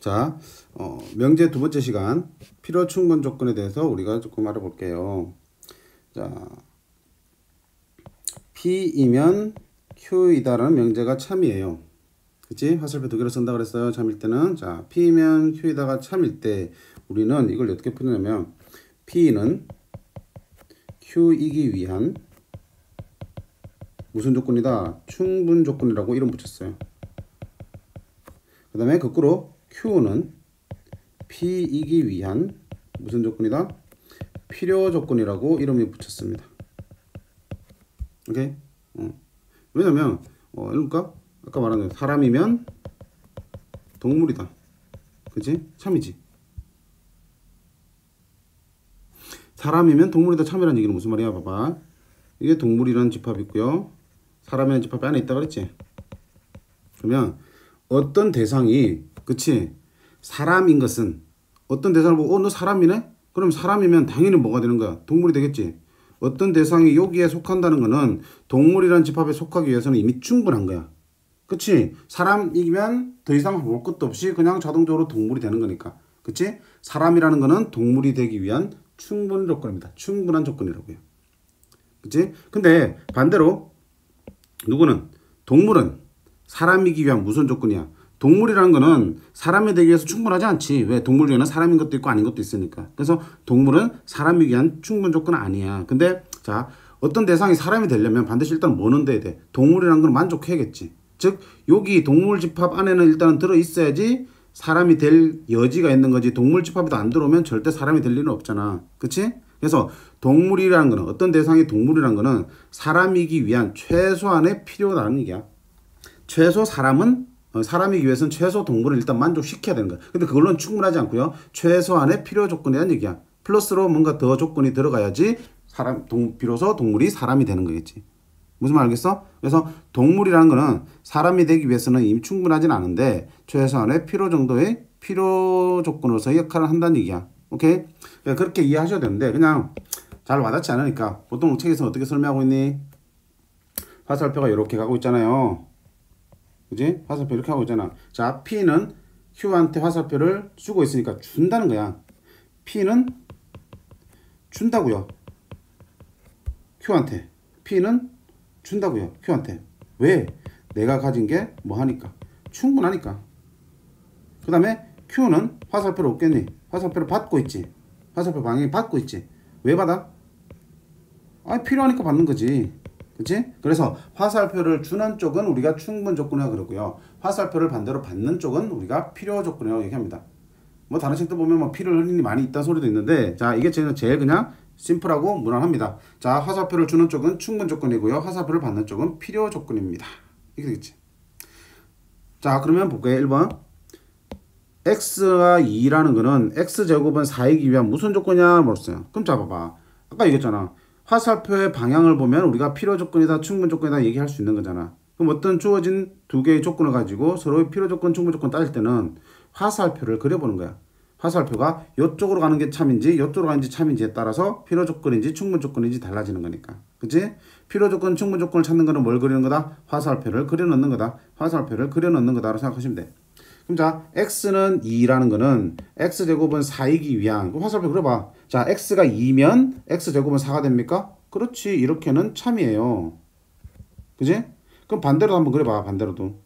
자, 명제 두 번째 시간 필요 충분 조건에 대해서 우리가 조금 알아볼게요. 자, P이면 Q이다라는 명제가 참이에요. 그치? 화살표 두 개를 쓴다 그랬어요. 참일 때는. 자, P이면 Q이다가 참일 때 우리는 이걸 어떻게 푸냐면 P는 Q이기 위한 무슨 조건이다? 충분 조건이라고 이름 붙였어요. 그 다음에 거꾸로 Q는 P이기 위한 무슨 조건이다? 필요 조건이라고 이름을 붙였습니다. 오케이? 왜냐면 이럴까? 아까 말한 대로 사람이면 동물이다. 그치? 참이지. 사람이면 동물이다 참이라는 얘기는 무슨 말이야? 봐봐. 이게 동물이라는 집합이 있고요. 사람이라는 집합이 안에 있다 그랬지? 그러면 어떤 대상이 그치? 사람인 것은 어떤 대상을 보고 너 사람이네? 그럼 사람이면 당연히 뭐가 되는 거야? 동물이 되겠지. 어떤 대상이 여기에 속한다는 거는 동물이라는 집합에 속하기 위해서는 이미 충분한 거야. 그치? 사람이면 더 이상 볼 것도 없이 그냥 자동적으로 동물이 되는 거니까. 그치? 사람이라는 거는 동물이 되기 위한 충분 조건입니다. 충분한 조건이라고요. 그치? 근데 반대로 누구는 동물은 사람이기 위한 무슨 조건이야? 동물이라는 거는 사람이 되기 위해서 충분하지 않지. 왜? 동물 중에는 사람인 것도 있고 아닌 것도 있으니까. 그래서 동물은 사람이기 위한 충분 조건은 아니야. 근데 자, 어떤 대상이 사람이 되려면 반드시 일단 뭐는 돼야 돼? 동물이라는 건 만족해야겠지. 즉 여기 동물 집합 안에는 일단은 들어 있어야지 사람이 될 여지가 있는 거지. 동물 집합에도 안 들어오면 절대 사람이 될 일은 없잖아. 그치? 그래서 동물이라는 거는 어떤 대상이 동물이라는 거는 사람이기 위한 최소한의 필요라는 얘기야. 최소 사람은 사람이기 위해서는 최소 동물을 일단 만족시켜야 되는 거야. 근데 그걸로는 충분하지 않고요. 최소한의 필요 조건이라는 얘기야. 플러스로 뭔가 더 조건이 들어가야지 비로소 동물이 사람이 되는 거겠지. 무슨 말 알겠어? 그래서 동물이라는 거는 사람이 되기 위해서는 이미 충분하진 않은데 최소한의 필요 정도의 필요 조건으로서 역할을 한다는 얘기야. 오케이? 그렇게 이해하셔야 되는데 그냥 잘 와닿지 않으니까 보통 책에서 어떻게 설명하고 있니? 화살표가 이렇게 가고 있잖아요. 그지? 화살표 이렇게 하고 있잖아. 자, P는 Q한테 화살표를 주고 있으니까 준다는 거야. P는 준다고요. Q한테. P는 준다고요. Q한테. 왜? 내가 가진 게 뭐 하니까? 충분하니까. 그 다음에 Q는 화살표를 얻겠니? 화살표를 받고 있지. 화살표 방향이 받고 있지. 왜 받아? 필요하니까 받는 거지. 그치? 그래서 화살표를 주는 쪽은 우리가 충분 조건이라고 그러고요. 화살표를 반대로 받는 쪽은 우리가 필요 조건이라고 얘기합니다. 뭐 다른 책도 보면 뭐 필요를 흔히 많이 있다는 소리도 있는데 자 이게 제일 그냥 심플하고 무난합니다. 자 화살표를 주는 쪽은 충분 조건이고요. 화살표를 받는 쪽은 필요 조건입니다. 이게 되겠지. 자 그러면 볼게요. 1번 x가 2라는 거는 x제곱은 4이기 위한 무슨 조건이냐 물었어요. 그럼 자 봐봐. 아까 얘기했잖아. 화살표의 방향을 보면 우리가 필요 조건이다 충분 조건이다 얘기할 수 있는 거잖아. 그럼 어떤 주어진 두 개의 조건을 가지고 서로의 필요 조건 충분 조건 따질 때는 화살표를 그려보는 거야. 화살표가 이쪽으로 가는 게 참인지 이쪽으로 가는지 참인지에 따라서 필요 조건인지 충분 조건인지 달라지는 거니까. 그치? 필요 조건 충분 조건을 찾는 거는 뭘 그리는 거다? 화살표를 그려넣는 거다. 화살표를 그려넣는 거다라고 생각하시면 돼. 그럼 자 x는 2라는 거는 x제곱은 4이기 위한 화살표 그려봐. 자 x가 2면 x제곱은 4가 됩니까? 그렇지. 이렇게는 참이에요. 그지? 그럼 반대로 한번 그려봐. 반대로도.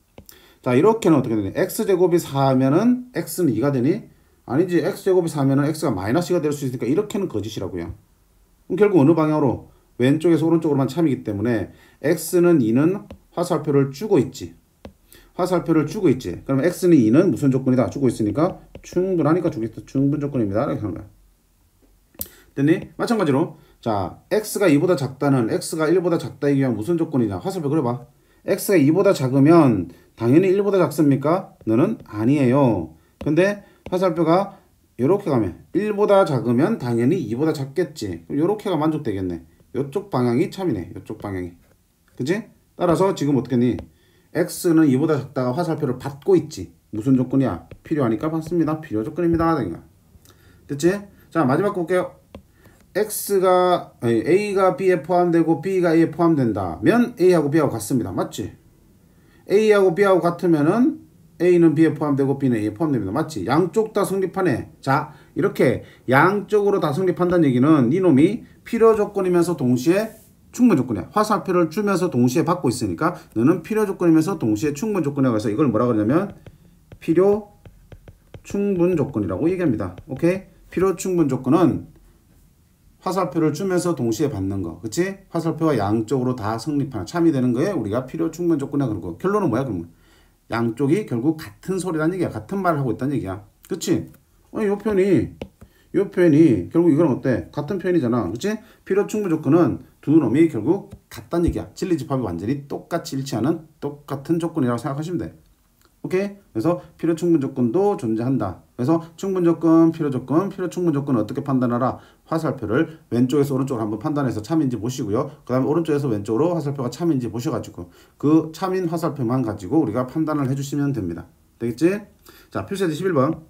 자 이렇게는 어떻게 되니? x제곱이 4면은 x는 2가 되니? 아니지. x제곱이 4면은 x가 마이너스 2가 될 수 있으니까 이렇게는 거짓이라고요. 그럼 결국 어느 방향으로? 왼쪽에서 오른쪽으로만 참이기 때문에 x는 2는 화살표를 주고 있지. 화살표를 주고 있지. 그럼 x는 2는 무슨 조건이다? 주고 있으니까 충분하니까 주겠다. 충분 조건입니다. 이렇게 하는 거야. 됐니? 마찬가지로 자 x가 2보다 작다는 x가 1보다 작다이기 위한 무슨 조건이냐? 화살표 그려봐. x가 2보다 작으면 당연히 1보다 작습니까? 너는 아니에요. 근데 화살표가 이렇게 가면 1보다 작으면 당연히 2보다 작겠지. 그럼 이렇게가 만족되겠네. 이쪽 방향이 참이네. 이쪽 방향이. 그치? 따라서 지금 어떻게 했니? x는 2보다 작다가 화살표를 받고 있지. 무슨 조건이야? 필요하니까 받습니다. 필요 조건입니다. 됐지? 자 마지막 거 볼게요. A가 B에 포함되고 B가 A에 포함된다면 A하고 B하고 같습니다. 맞지? A하고 B하고 같으면은 A는 B에 포함되고 B는 A에 포함됩니다. 맞지? 양쪽 다 성립하네. 자, 이렇게 양쪽으로 다 성립한다는 얘기는 이놈이 필요 조건이면서 동시에 충분 조건이야. 화살표를 주면서 동시에 받고 있으니까 너는 필요 조건이면서 동시에 충분 조건이라고 해서 이걸 뭐라 그러냐면 필요 충분 조건이라고 얘기합니다. 오케이? 필요 충분 조건은 화살표를 주면서 동시에 받는 거. 그치? 화살표가 양쪽으로 다 성립하는 참이 되는 거에 우리가 필요 충분 조건이야. 그러고 결론은 뭐야? 그러면 양쪽이 결국 같은 소리라는 얘기야. 같은 말을 하고 있다는 얘기야. 그치? 요 표현이 결국 이건 어때? 같은 표현이잖아. 그치? 필요 충분 조건은 두 놈이 결국 같다는 얘기야. 진리집합이 완전히 똑같이 일치하는 똑같은 조건이라고 생각하시면 돼. 오케이? 그래서 필요 충분 조건도 존재한다. 그래서 충분 조건, 필요 조건, 필요 충분 조건은 어떻게 판단하라? 화살표를 왼쪽에서 오른쪽으로 한번 판단해서 참인지 보시고요. 그 다음에 오른쪽에서 왼쪽으로 화살표가 참인지 보셔가지고 그 참인 화살표만 가지고 우리가 판단을 해주시면 됩니다. 되겠지? 자, 필수예제 11번.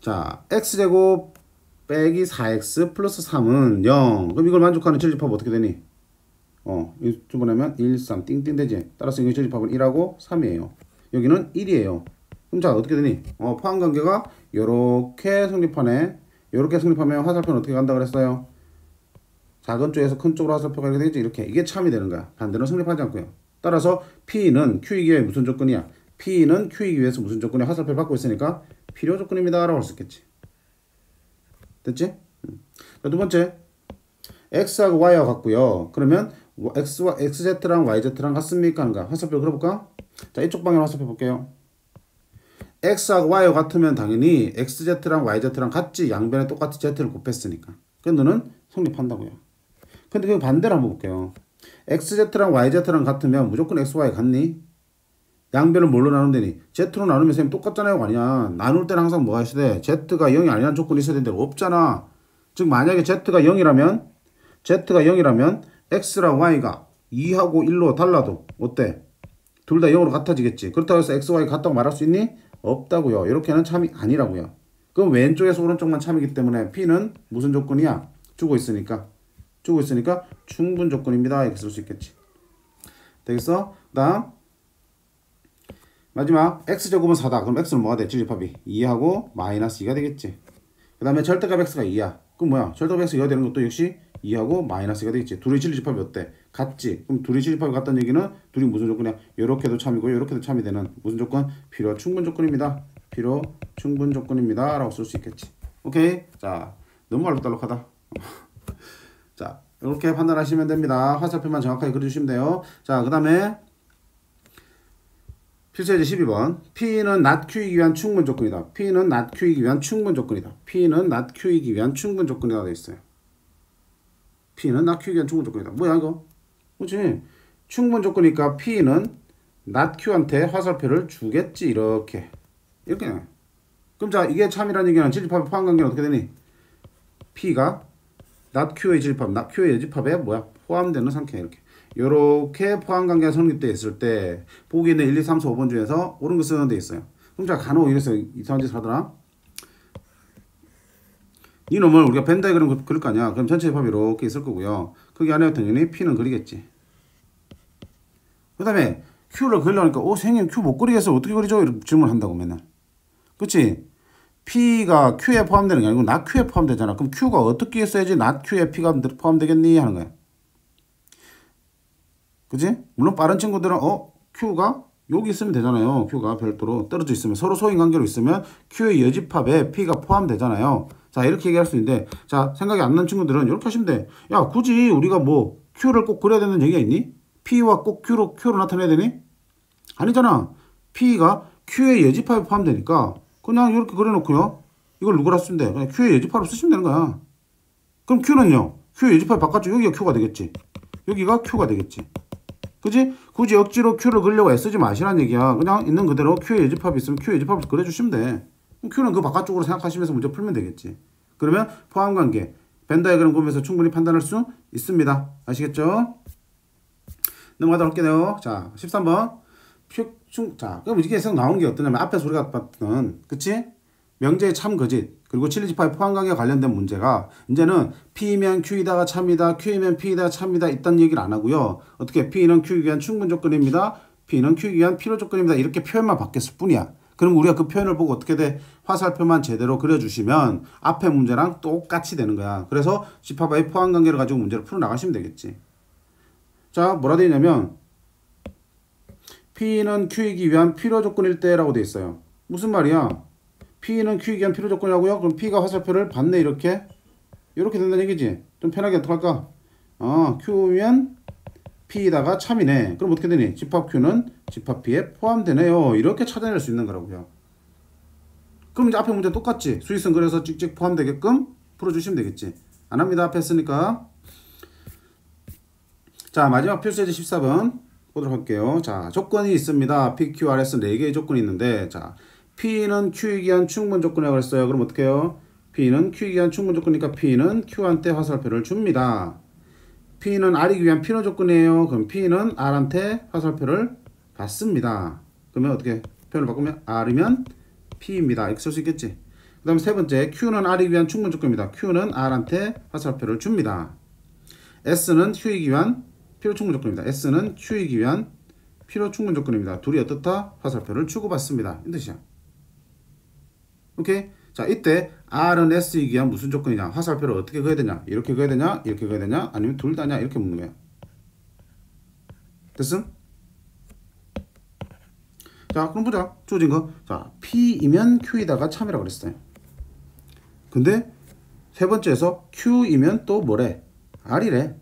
자, x제곱 빼기 4x 플러스 3은 0. 그럼 이걸 만족하는 진리집합 어떻게 되니? 이두 번 하면 1, 3 띵띵 되지. 따라서 이거 진리집합은 1하고 3이에요. 여기는 1이에요. 그럼 자, 어떻게 되니? 포함관계가 요렇게 성립하네. 요렇게 성립하면 화살표는 어떻게 간다 그랬어요? 작은 쪽에서 큰 쪽으로 화살표가 이렇게 되지. 이렇게. 이게 참이 되는 거야. 반대로 성립하지 않고요. 따라서 P는 Q이기 위해 무슨 조건이야? P는 Q이기 위해서 무슨 조건이야? 화살표를 받고 있으니까 필요 조건입니다. 라고 할 수 있겠지. 됐지? 자, 두 번째. X하고 Y와 같고요. 그러면 X와 XZ랑 YZ랑 같습니까? 아닌가? 화살표 그려볼까? 자, 이쪽 방향으로 화살표 볼게요. X하고 Y와 같으면 당연히 XZ랑 YZ랑 같지. 양변에 똑같이 Z를 곱했으니까. 그럼 너는 성립한다고요. 근데 그 반대로 한번 볼게요. XZ랑 YZ랑 같으면 무조건 XY 같니? 양변을 뭘로 나눈다니? Z로 나누면 쌤 똑같잖아요. 아니야. 나눌 때는 항상 뭐가 있어야 돼? Z가 0이 아니라는 조건이 있어야 되는데 없잖아. 즉 만약에 Z가 0이라면 X랑 Y가 2하고 1로 달라도 어때? 둘 다 0으로 같아지겠지. 그렇다고 해서 X, Y 같다고 말할 수 있니? 없다고요. 이렇게는 참이 아니라고요. 그럼 왼쪽에서 오른쪽만 참이기 때문에 P는 무슨 조건이야? 주고 있으니까 충분 조건입니다. 이렇게 쓸 수 있겠지. 되겠어? 그 다음 마지막 X제곱은 4다. 그럼 X는 뭐가 돼? 진리집합이 2하고 마이너스 2가 되겠지. 그 다음에 절대값 X가 2야. 그럼 뭐야? 절대값 X가 2가 되는 것도 역시 2하고 마이너스 2가 되겠지. 둘의 진리집합이 어때? 같지. 그럼 둘의 진리집합이 같다는 얘기는 둘이 무슨 조건이야? 요렇게도 참이고 요렇게도 참이 되는 무슨 조건? 필요 충분 조건입니다. 필요 충분 조건입니다. 라고 쓸 수 있겠지. 오케이? 자, 너무 알록달록하다. 자, 이렇게 판단하시면 됩니다. 화살표만 정확하게 그려주시면 돼요. 자, 그 다음에 필수예제 12번. P는 not Q이기 위한 충분 조건이다. P는 not Q이기 위한 충분 조건이다. P는 not Q이기 위한 충분 조건이다 되어 있어요. P는 not Q이기 위한 충분 조건이다. 뭐야 이거? 그렇지? 충분 조건이니까 P는 not Q한테 화살표를 주겠지. 이렇게. 그럼 자, 이게 참이라는 얘기는 진리집합의 포함관계는 어떻게 되니? P가 not Q의 진리집합, not Q의 여집합에 뭐야? 포함되는 상태야. 이렇게. 요렇게 포함관계가 성립되어 있을 때 보기 있는 1, 2, 3, 4, 5번 중에서 옳은 거 쓰는 데 있어요. 그럼 자, 간혹 이래서 이상한 짓을 하더라. 이놈을 우리가 벤 다이그램 그릴 거 아니야. 그럼 전체 집합이 이렇게 있을 거고요. 거기 안에 당연히 P는 그리겠지. 그 다음에 Q를 그리려니까 선생님 Q 못 그리겠어. 어떻게 그리죠? 이렇게 질문한다고 맨날. 그치? P가 Q에 포함되는 게 아니고 not Q에 포함되잖아. 그럼 Q가 어떻게 했어야지 not Q에 P가 포함되겠니? 하는 거야. 그치? 물론 빠른 친구들은 Q가 여기 있으면 되잖아요. Q가 별도로 떨어져 있으면 서로 소인관계로 있으면 Q의 여집합에 P가 포함되잖아요. 자, 이렇게 얘기할 수 있는데 자, 생각이 안 나는 친구들은 이렇게 하시면 돼. 야, 굳이 우리가 뭐 Q를 꼭 그려야 되는 얘기가 있니? P와 꼭 Q로 나타내야 되니? 아니잖아. P가 Q의 여집합에 포함되니까 그냥 이렇게 그려놓고요. 이걸 누구라 쓰면 돼? 그냥 Q의 여집합으로 쓰시면 되는 거야. 그럼 Q는요. Q의 여집합 바깥쪽 여기가 Q가 되겠지. 여기가 Q가 되겠지. 그지? 굳이 억지로 Q를 그리려고 애쓰지 마시라는 얘기야. 그냥 있는 그대로 Q의 여집합이 있으면 Q의 여집합을 그려주시면 돼. Q는 그 바깥쪽으로 생각하시면서 문제 풀면 되겠지. 그러면 포함관계, 벤 다이그램 보면서 충분히 판단할 수 있습니다. 아시겠죠? 넘어가도록 할게요. 자, 13번. 자, 그럼 이게 계속 나온 게 어떠냐면 앞에 소리가 봤던, 그치? 명제의 참 거짓, 그리고 진리집합의 포함관계와 관련된 문제가 이제는 P면 Q이다가 참이다, Q이면 P이다 참이다 있다는 얘기를 안 하고요. 어떻게 P는 Q에 위한 충분 조건입니다. P는 Q이기 위한 필요 조건입니다. 이렇게 표현만 바뀌었을 뿐이야. 그럼 우리가 그 표현을 보고 어떻게 돼? 화살표만 제대로 그려주시면 앞에 문제랑 똑같이 되는 거야. 그래서 집합의 포함관계를 가지고 문제를 풀어나가시면 되겠지. 자, 뭐라 되어 있냐면 P는 Q이기 위한 필요 조건일 때라고 되어 있어요. 무슨 말이야? P는 Q이기 위한 필요 조건이라고요? 그럼 P가 화살표를 받네 이렇게 된다는 얘기지. 좀 편하게 어떡할까? Q면 P에다가 참이네. 그럼 어떻게 되니? 집합 Q는 집합 P에 포함되네요. 이렇게 찾아낼 수 있는 거라고요. 그럼 이제 앞에 문제 똑같지? 수익성 그래서 찍찍 포함되게끔 풀어주시면 되겠지. 안 합니다. 앞에 했으니까. 자, 마지막 필수예제 14번 보도록 할게요. 자, 조건이 있습니다. PQRS 4개의 조건이 있는데, 자, P는 Q이기 위한 충분 조건이라고 했어요. 그럼 어떻게 해요? P는 Q이기 위한 충분 조건이니까 P는 Q한테 화살표를 줍니다. P는 R이기 위한 필요 조건이에요. 그럼 P는 R한테 화살표를 받습니다. 그러면 어떻게 표현을 바꾸면 R이면 P입니다. 이렇게 쓸 수 있겠지. 그 다음에 세 번째, Q는 R이기 위한 충분 조건입니다. Q는 R한테 화살표를 줍니다. S는 Q이기 위한 필요 충분 조건입니다. S는 Q이기 위한 필요 충분 조건입니다. 둘이 어떻다? 화살표를 주고받습니다. 이 뜻이야. 오케이? 자, 이때 R은 S이기 위한 무슨 조건이냐? 화살표를 어떻게 그어야 되냐? 이렇게 그어야 되냐? 이렇게 그어야 되냐? 아니면 둘 다냐? 이렇게 묻는 거야. 됐음? 자, 그럼 보자. 주어진 거. 자, P이면 Q이다가 참이라고 그랬어요. 근데 세 번째에서 Q이면 또 뭐래? R이래.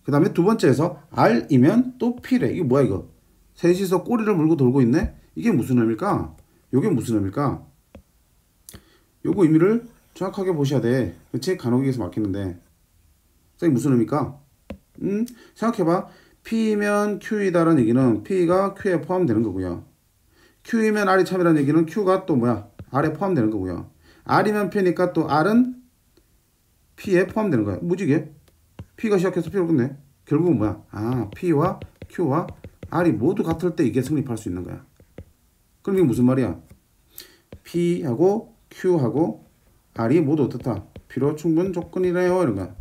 그 다음에 두 번째에서 R이면 또 P래. 이게 뭐야 이거? 셋이서 꼬리를 물고 돌고 있네? 이게 무슨 의미일까? 요게 무슨 의미일까? 요거 의미를 정확하게 보셔야 돼. 그치? 간혹에서 막히는데. 이게 무슨 의미일까? 생각해봐. P면 Q이다라는 얘기는 P가 Q에 포함되는 거고요. Q이면 R이 참이라는 얘기는 Q가 또 뭐야? R에 포함되는 거고요. R이면 P니까 또 R은 P에 포함되는 거야. 뭐지 이게? P가 시작해서 P로 끝내. 결국은 뭐야? P와 Q와 R이 모두 같을 때 이게 성립할 수 있는 거야. 그럼 이게 무슨 말이야? P하고 Q하고 R이 모두 어떻다? 필요 충분 조건이래요. 이런 거야.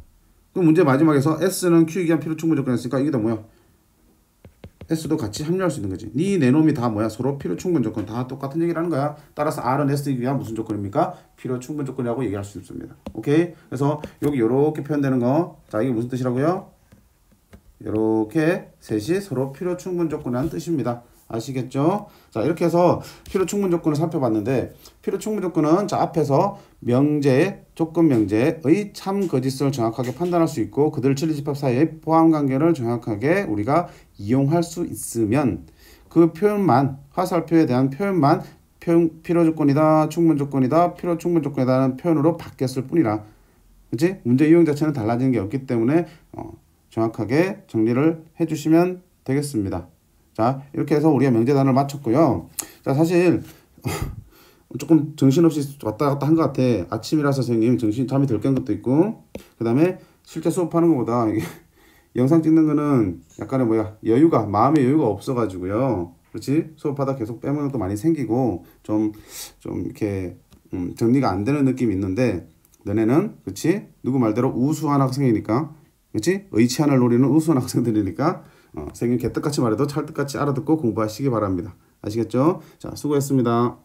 그럼 문제 마지막에서 S는 Q이기 위한 필요 충분 조건이었으니까 이게 다 뭐야? S도 같이 합류할 수 있는 거지. 네 놈이 다 뭐야? 서로 필요 충분 조건 다 똑같은 얘기를 하는 거야. 따라서 R은 S이기 위한 무슨 조건입니까? 필요 충분 조건이라고 얘기할 수 있습니다. 오케이? 그래서 여기 이렇게 표현되는 거. 자, 이게 무슨 뜻이라고요? 이렇게 셋이 서로 필요 충분 조건이라는 뜻입니다. 아시겠죠? 자, 이렇게 해서 필요 충분 조건을 살펴봤는데, 필요 충분 조건은 자, 앞에서 명제, 조건 명제의 참 거짓을 정확하게 판단할 수 있고 그들 진리집합 사이의 포함 관계를 정확하게 우리가 이용할 수 있으면 그 표현만, 화살표에 대한 표현만 필요 조건이다, 충분 조건이다, 필요 충분 조건이다라는 표현으로 바뀌었을 뿐이라, 그치? 문제 유형 자체는 달라지는 게 없기 때문에 정확하게 정리를 해주시면 되겠습니다. 자, 이렇게 해서 우리가 명제단을 마쳤고요. 자, 사실 조금 정신없이 왔다 갔다 한 것 같아. 아침이라서 선생님 잠이 덜 깬 것도 있고, 그 다음에 실제 수업하는 것보다 이게 영상 찍는 거는 약간의 마음의 여유가 없어가지고요. 그렇지? 수업하다 계속 빼먹는 것도 많이 생기고 좀 이렇게 정리가 안 되는 느낌이 있는데, 너네는 그렇지? 누구 말대로 우수한 학생이니까, 그렇지? 의치안을 노리는 우수한 학생들이니까 선생님 개떡같이 말해도 찰떡같이 알아듣고 공부하시기 바랍니다. 아시겠죠? 자, 수고했습니다.